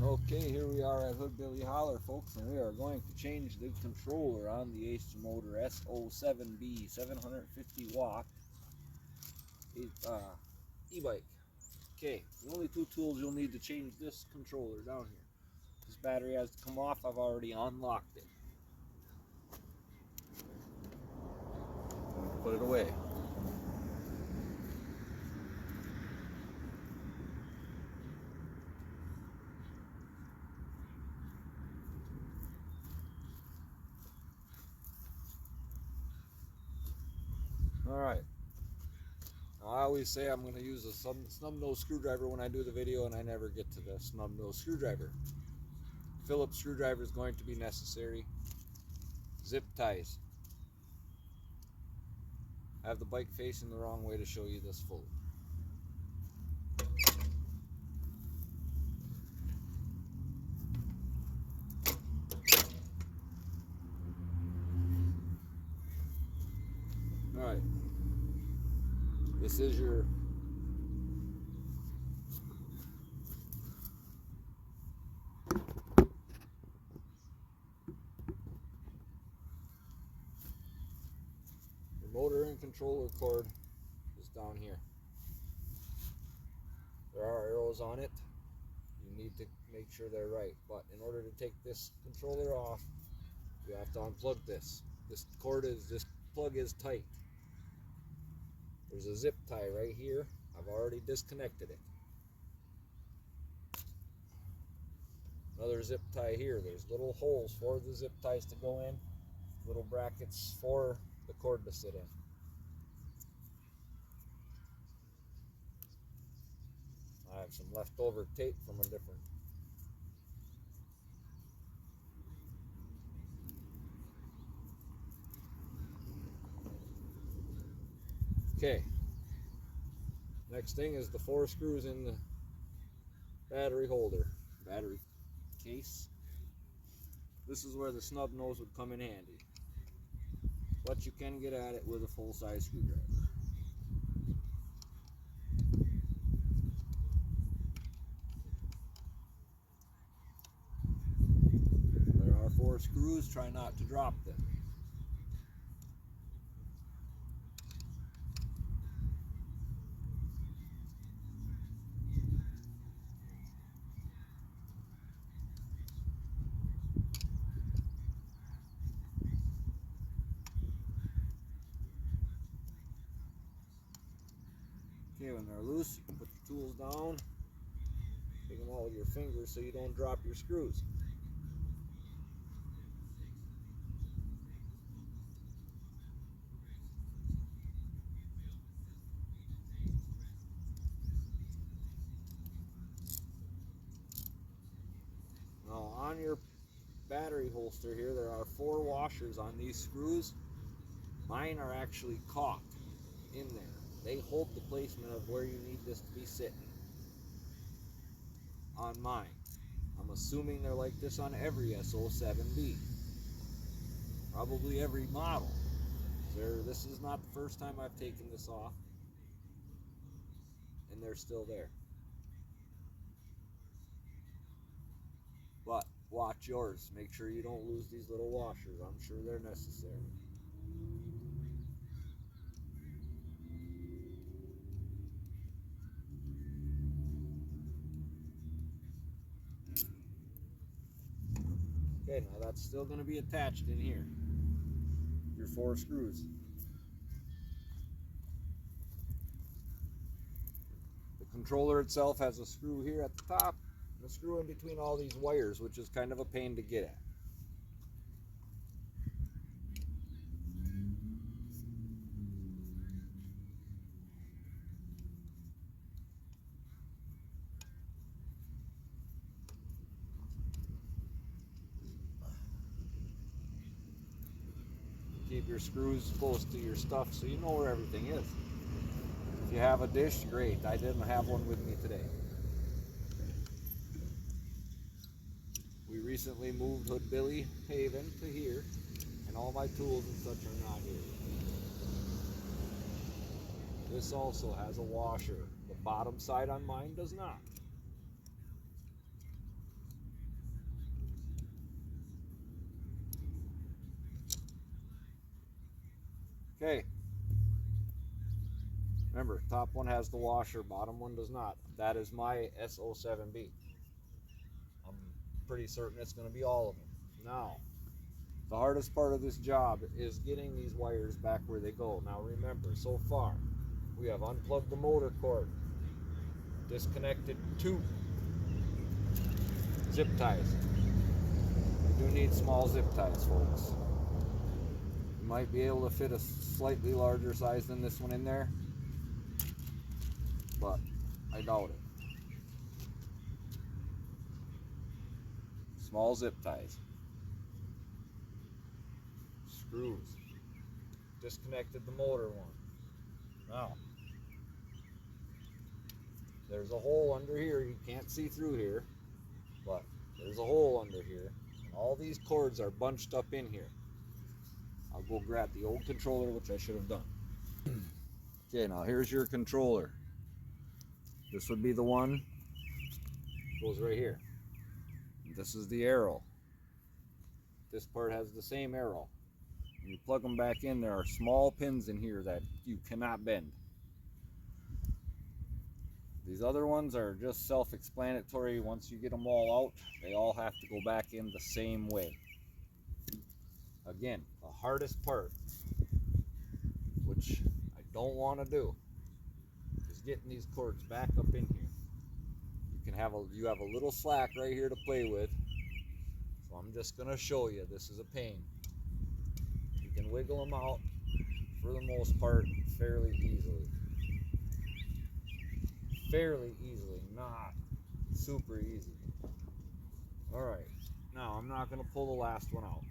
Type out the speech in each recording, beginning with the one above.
Okay, here we are at Hood Billy Holler, folks, and we are going to change the controller on the Aostirmotor S07B 750 watt e-bike. Okay, the only two tools you'll need to change this controller down here. This battery has to come off. I've already unlocked it. Put it away. Alright. I always say I'm going to use a snub nose screwdriver when I do the video, and I never get to the snub nose screwdriver. Phillips screwdriver is going to be necessary. Zip ties. I have the bike facing the wrong way to show you this fully. Alright. This is your motor and controller cord is down here. There are arrows on it. You need to make sure they're right. But in order to take this controller off, you have to unplug this. This plug is tight. There's a zip tie right here. I've already disconnected it. Another zip tie here. There's little holes for the zip ties to go in, little brackets for the cord to sit in. I have some leftover tape from a different. Okay. Next thing is the 4 screws in the battery holder, battery case. This is where the snub nose would come in handy, but you can get at it with a full-size screwdriver. There are 4 screws. Try not to drop them. Okay, when they're loose, you can put your tools down, take them all with your fingers so you don't drop your screws. Now on your battery holster here, there are 4 washers on these screws. Mine are actually caught in there. They hold the placement of where you need this to be sitting on mine. I'm assuming they're like this on every S07B. Probably every model. This is not the first time I've taken this off, and they're still there. But watch yours. Make sure you don't lose these little washers. I'm sure they're necessary. Okay, now that's still going to be attached in here. Your 4 screws. The controller itself has a screw here at the top, and a screw in between all these wires, which is kind of a pain to get at. Keep your screws close to your stuff so you know where everything is. If you have a dish, great. I didn't have one with me today. We recently moved Hood Billy Haven to here, and all my tools and such are not here. This also has a washer. The bottom side on mine does not. Okay. Remember, top one has the washer, bottom one does not. That is my S07B. I'm pretty certain it's going to be all of them. Now, the hardest part of this job is getting these wires back where they go. Now remember, so far, we have unplugged the motor cord, disconnected 2 zip ties. You do need small zip ties, folks. You might be able to fit a slightly larger size than this one in there, but I doubt it. Small zip ties. Screws. Disconnected the motor one. Now, there's a hole under here. You can't see through here, but there's a hole under here. And all these cords are bunched up in here. I'll go grab the old controller, which I should have done. Okay, now here's your controller. This would be the one. Goes right here. This is the arrow. This part has the same arrow. When you plug them back in, there are small pins in here that you cannot bend. These other ones are just self-explanatory. Once you get them all out, they all have to go back in the same way. Again, the hardest part, which I don't want to do, is getting these cords back up in here. You have a little slack right here to play with. So I'm just going to show you. This is a pain. You can wiggle them out for the most part fairly easily. Fairly easily, not super easy. Alright, now I'm not going to pull the last one out.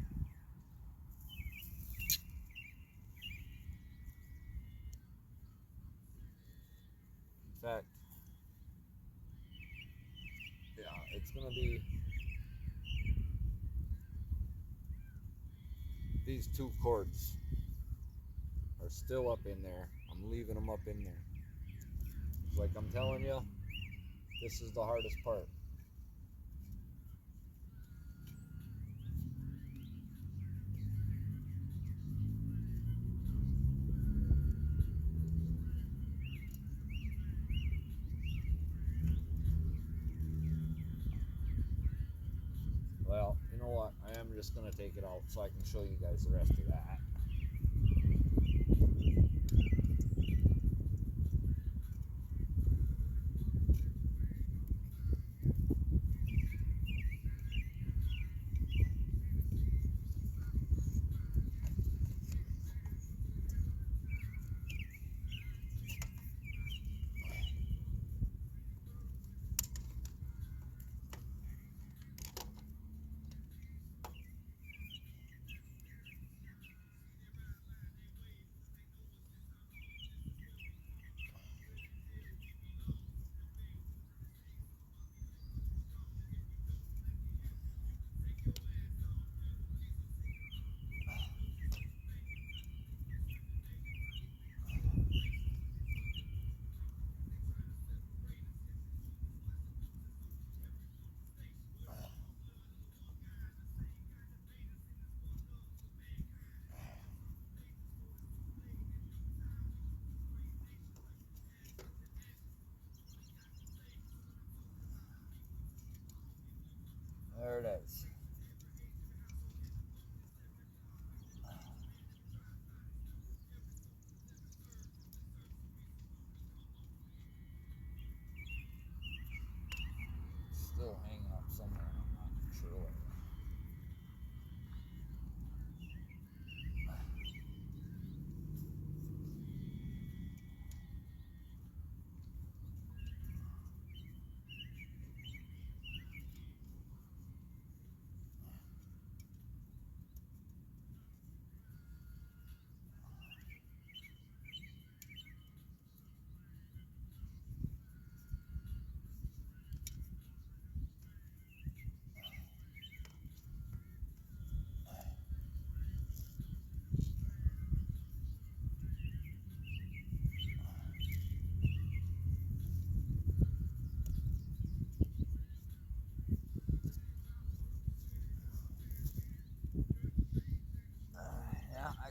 In fact, yeah, it's going to be these 2 cords are still up in there. I'm leaving them up in there. It's like I'm telling you, this is the hardest part. Well, you know what? I am just going to take it out so I can show you guys the rest of that. There it is. Still hanging up somewhere, I'm not sure where.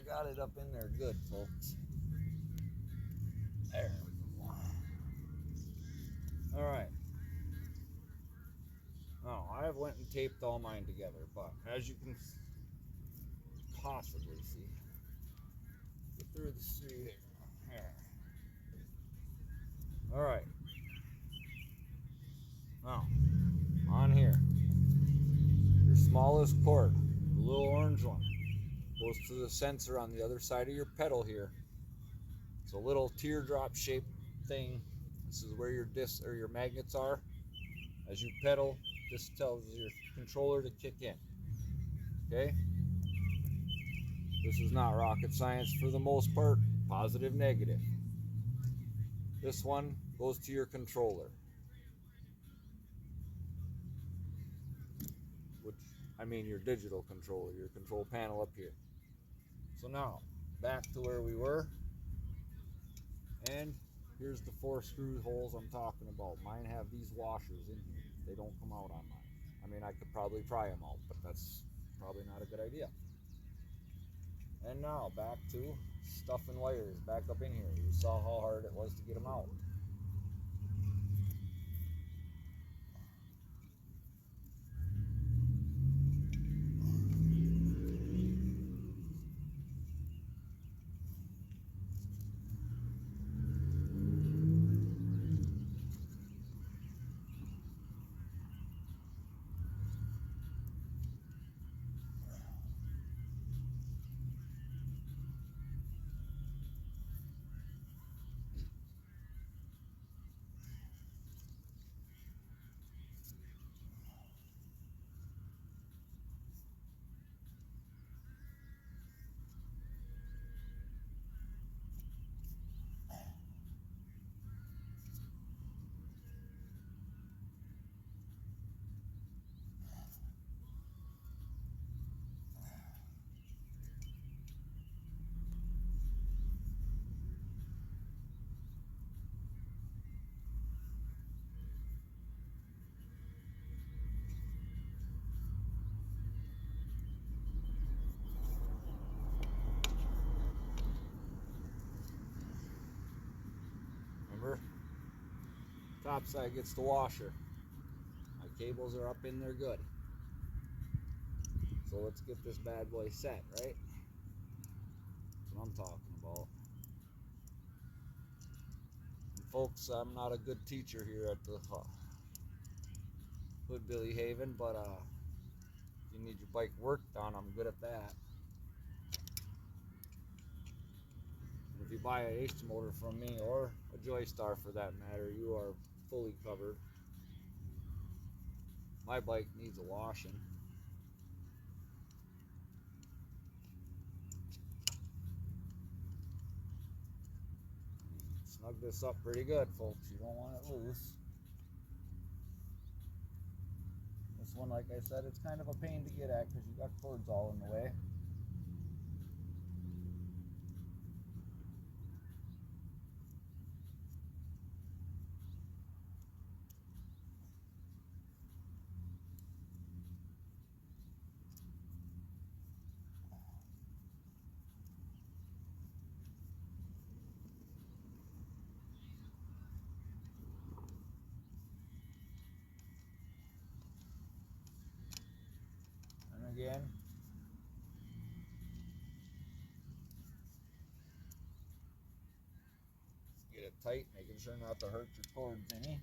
got it up in there good, folks. There we go. Alright. Now, I have went and taped all mine together, but as you can possibly see, get through the street here. Alright. Now, on here, your smallest cord, the little orange one, goes to the sensor on the other side of your pedal here. It's a little teardrop shaped thing. This is where your discs or your magnets are. As you pedal, this tells your controller to kick in. Okay? This is not rocket science for the most part. Positive, negative. This one goes to your controller. Which, I mean your digital controller, your control panel up here. So now, back to where we were. And here's the 4 screw holes I'm talking about. Mine have these washers in here. They don't come out on mine. I mean, I could probably pry them out, but that's probably not a good idea. And now, back to stuffing wires back up in here. You saw how hard it was to get them out. Remember? Top side gets the washer. My cables are up in there good. So let's get this bad boy set, right? That's what I'm talking about. And folks, I'm not a good teacher here at the Hood-Billy Haven, but if you need your bike worked on, I'm good at that. And if you buy an Aostirmotor from me, or a Joystar for that matter, you are fully covered. My bike needs a washing. Snug this up pretty good, folks. You don't want it loose. This one, like I said, it's kind of a pain to get at because you got cords all in the way. And again, get it tight, making sure not to hurt your cords any.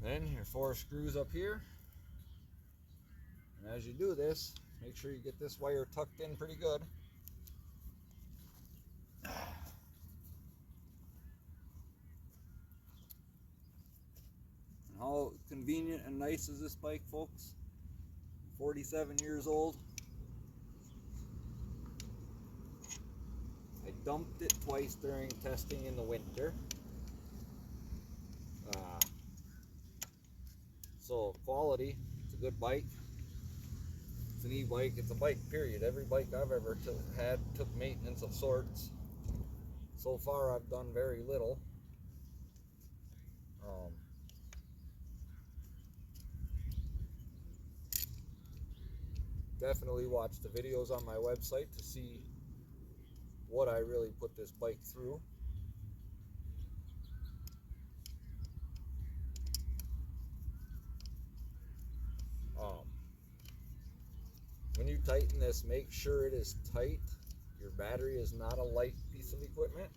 Then your 4 screws up here. And as you do this, make sure you get this wire tucked in pretty good. And how convenient and nice is this bike, folks? 47 years old. I dumped it twice during testing about quality. It's a good bike. It's an e-bike. It's a bike, period. Every bike I've ever had took maintenance of sorts. So far, I've done very little. Definitely watch the videos on my website to see what I really put this bike through. When you tighten this, make sure it is tight. Your battery is not a light piece of equipment.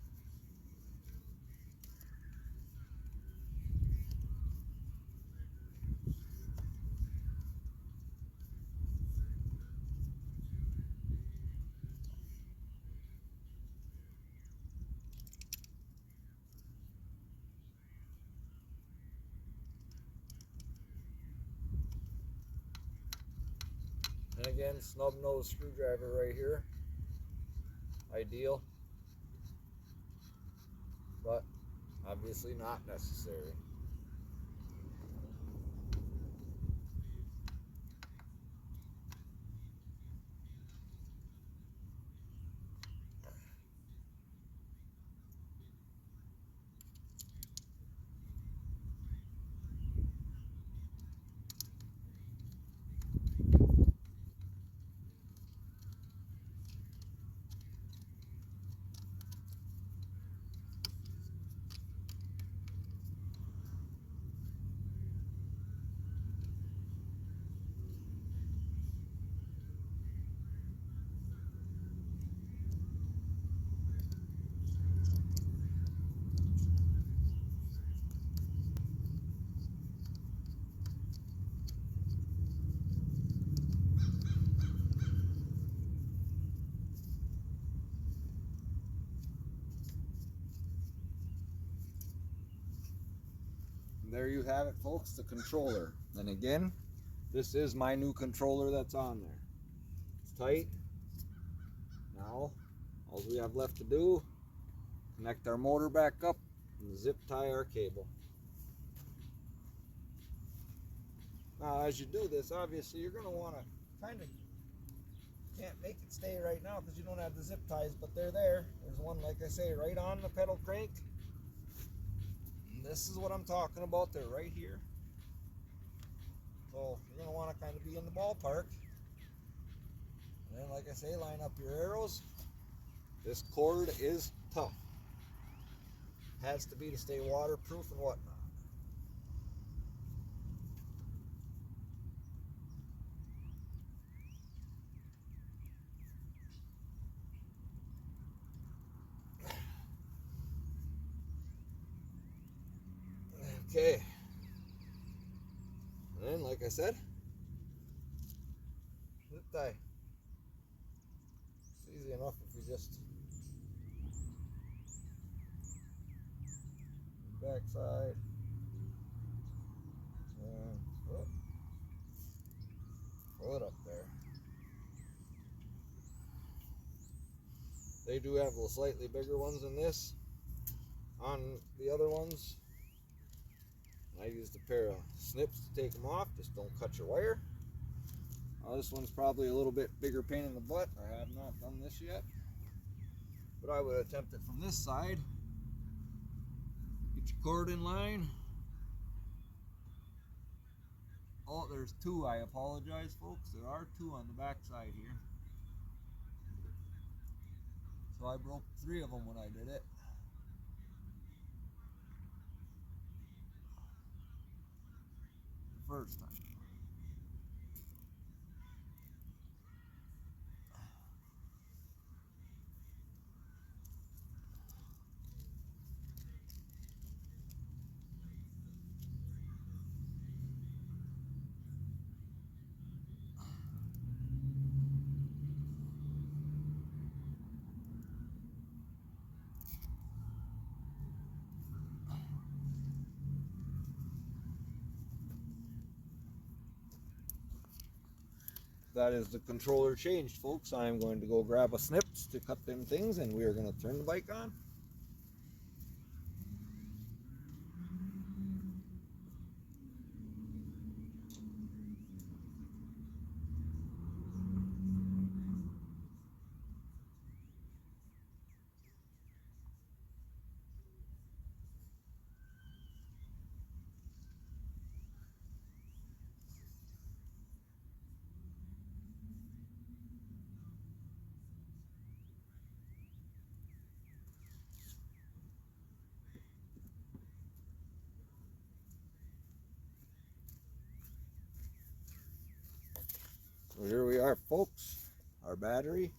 And again, snub nose screwdriver right here. Ideal, but obviously not necessary. There you have it, folks, the controller. And again, this is my new controller that's on there. It's tight. Now, all we have left to do, connect our motor back up and zip tie our cable. Now, as you do this, obviously you're going to want to kind of, can't make it stay right now because you don't have the zip ties, but they're there. There's one, like I say, right on the pedal crank. This is what I'm talking about. They're right here. So you're going to want to kind of be in the ballpark. And then, like I say, line up your arrows. This cord is tough. Has to be to stay waterproof and whatnot. Okay. And then, like I said, zip tie. It's easy enough if you just back side and pull it up there. They do have little slightly bigger ones than this on the other ones. I used a pair of snips to take them off. Just don't cut your wire. This one's probably a little bit bigger pain in the butt. I have not done this yet, but I would attempt it from this side. Get your cord in line. Oh, there's two. I apologize, folks. There are two on the back side here. So I broke 3 of them when I did it. The first time. That is the controller changed, folks. I am going to go grab a snips to cut them things, and we are going to turn the bike on. are, folks. Our battery.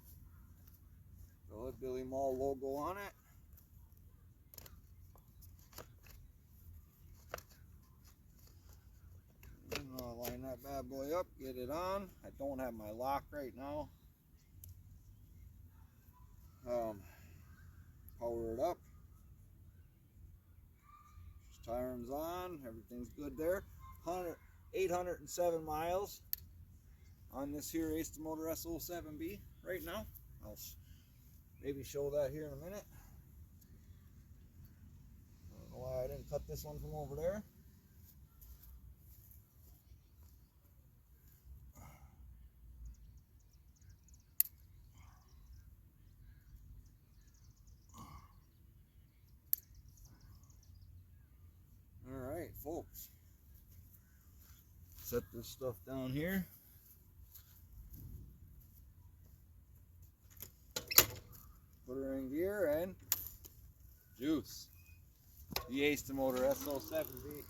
The Billy Mall logo on it. And I'll line that bad boy up, get it on. I don't have my lock right now. Power it up. Tires on, everything's good there. 807 miles on this here Aostirmotor S07B right now. I'll maybe show that here in a minute. I don't know why I didn't cut this one from over there. Alright, folks. Set this stuff down here. Put her in gear and juice. The Aostirmotor S07B.